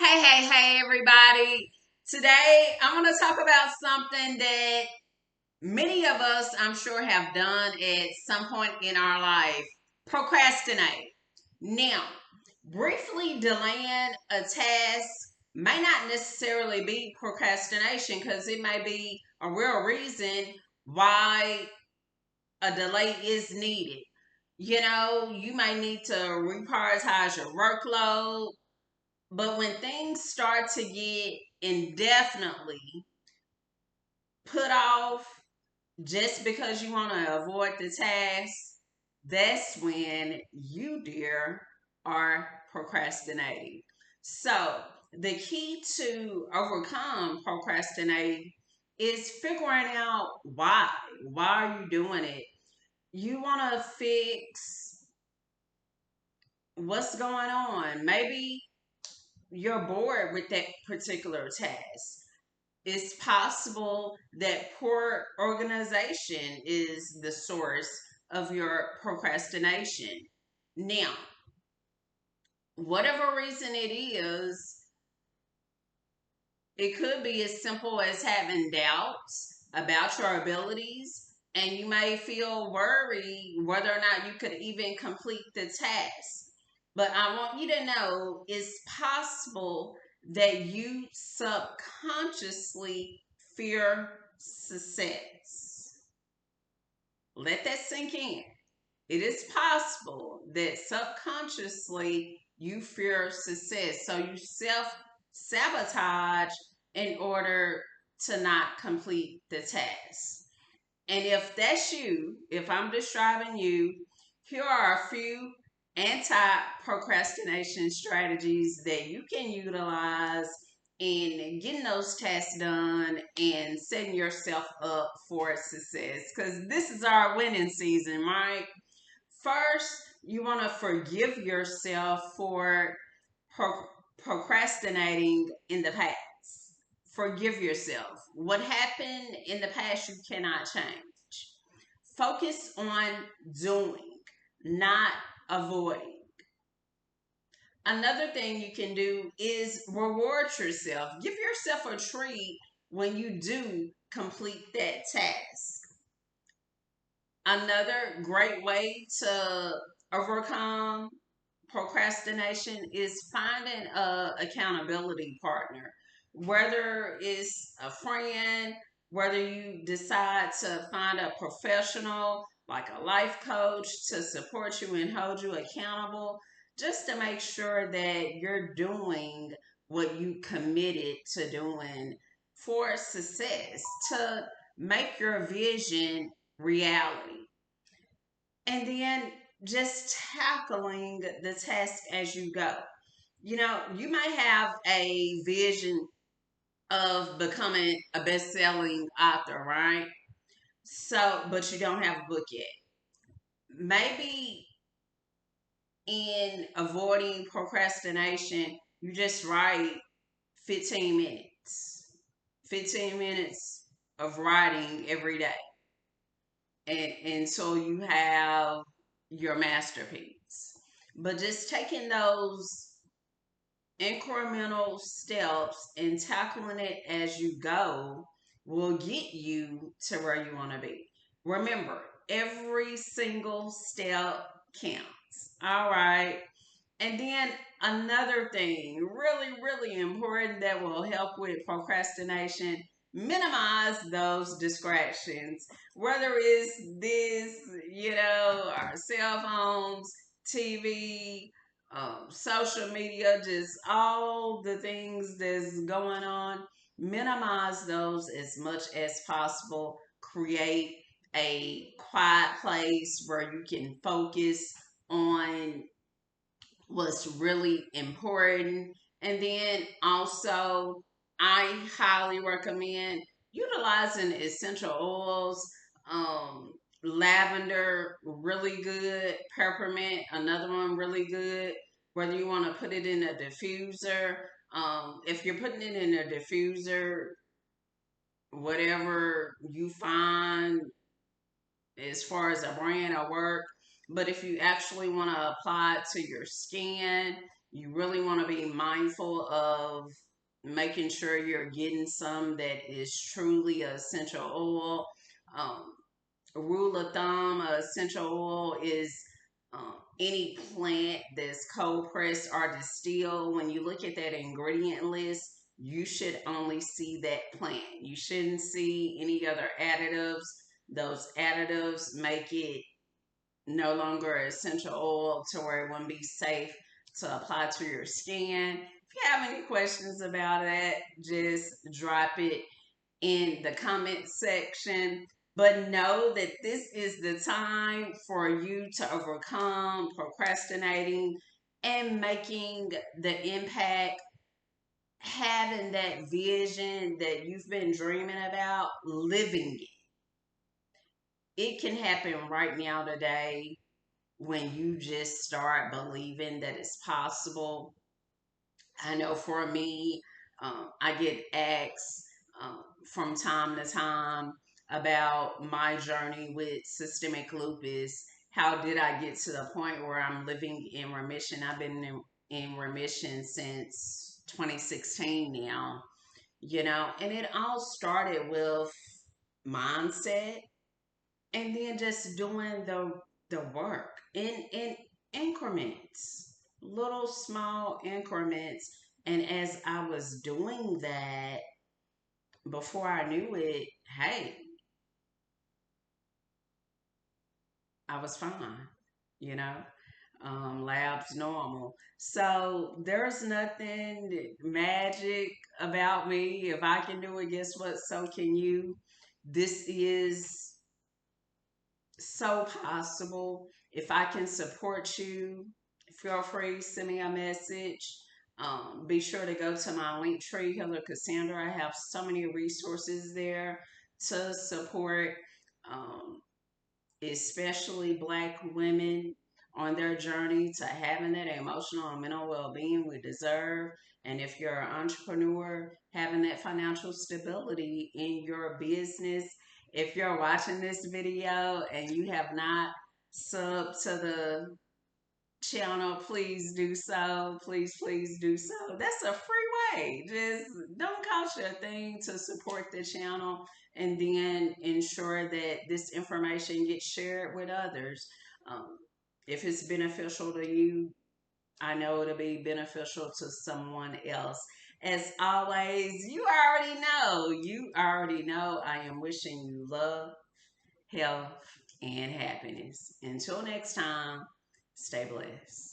Hey, everybody. Today, I want to talk about something that many of us, I'm sure, have done at some point in our life: procrastinate. Now, briefly delaying a task may not necessarily be procrastination because it may be a real reason why a delay is needed. You may need to reprioritize your workload, but when things start to get indefinitely put off just because you want to avoid the task, that's when you, dear, are procrastinating. So, the key to overcome procrastinating is figuring out why. Why are you doing it? You want to fix what's going on. Maybe you're bored with that particular task. It's possible that poor organization is the source of your procrastination. Now, whatever reason it is, it could be as simple as having doubts about your abilities, and you may feel worried whether or not you could even complete the task. But I want you to know it's possible that you subconsciously fear success. Let that sink in. It is possible that subconsciously you fear success. So you self sabotage in order to not complete the task. And if that's you, if I'm describing you, here are a few anti procrastination strategies that you can utilize in getting those tasks done and setting yourself up for success. Because this is our winning season, right? First, you want to forgive yourself for pro- procrastinating in the past. Forgive yourself. What happened in the past, you cannot change. Focus on doing, not avoiding. Another thing you can do is reward yourself. Give yourself a treat when you do complete that task. Another great way to overcome procrastination is finding a accountability partner, whether it's a friend, whether you decide to find a professional like a life coach to support you and hold you accountable, just to make sure that you're doing what you committed to doing for success, to make your vision reality. And then just tackling the task as you go. You might have a vision of becoming a best-selling author, right? So, but you don't have a book yet. Maybe in avoiding procrastination, you just write 15 minutes. 15 minutes of writing every day. And so you have your masterpiece. But just taking those incremental steps and tackling it as you go will get you to where you want to be. Remember, every single step counts. All right. And then another thing, really important that will help with procrastination: minimize those distractions. Whether it's this, our cell phones, TV, social media, just all the things that's going on, minimize those as much as possible. Create a quiet place where you can focus on what's really important. And then also, I highly recommend utilizing essential oils. Um, Lavender, really good. Peppermint, another one, really good. Whether you want to put it in a diffuser, if you're putting it in a diffuser, whatever you find as far as a brand or work. But if you actually want to apply it to your skin, You really want to be mindful of making sure you're getting some that is truly essential oil. Um, a rule of thumb, essential oil is any plant that's cold pressed or distilled. When you look at that ingredient list, you should only see that plant. You shouldn't see any other additives. Those additives make it no longer essential oil to where it wouldn't be safe to apply to your skin. If you have any questions about that, just drop it in the comment section. But know that this is the time for you to overcome procrastinating and making the impact, having that vision that you've been dreaming about, living it. It can happen right now today when you just start believing that it's possible. I know for me, I get asked from time to time about my journey with systemic lupus. How did I get to the point where I'm living in remission? I've been in remission since 2016 now, and it all started with mindset and then just doing the work in increments, little small increments. And as I was doing that, before I knew it, hey, I was fine, you know. Labs normal. So there's nothing magic about me. If I can do it, guess what? So can you. This is so possible. If I can support you, feel free, send me a message. Be sure to go to my link tree, Heather Cassandra. I have so many resources there to support, um, especially Black women on their journey to having that emotional and mental well being we deserve. And if you're an entrepreneur, having that financial stability in your business. If you're watching this video and you have not subbed to the channel, please do so. Please, please do so. That's a free way. Just don't cost you a thing to support the channel and then ensure that this information gets shared with others. Um, if it's beneficial to you, I know it'll be beneficial to someone else. As always, you already know I am wishing you love, health, and happiness. Until next time, stay blessed.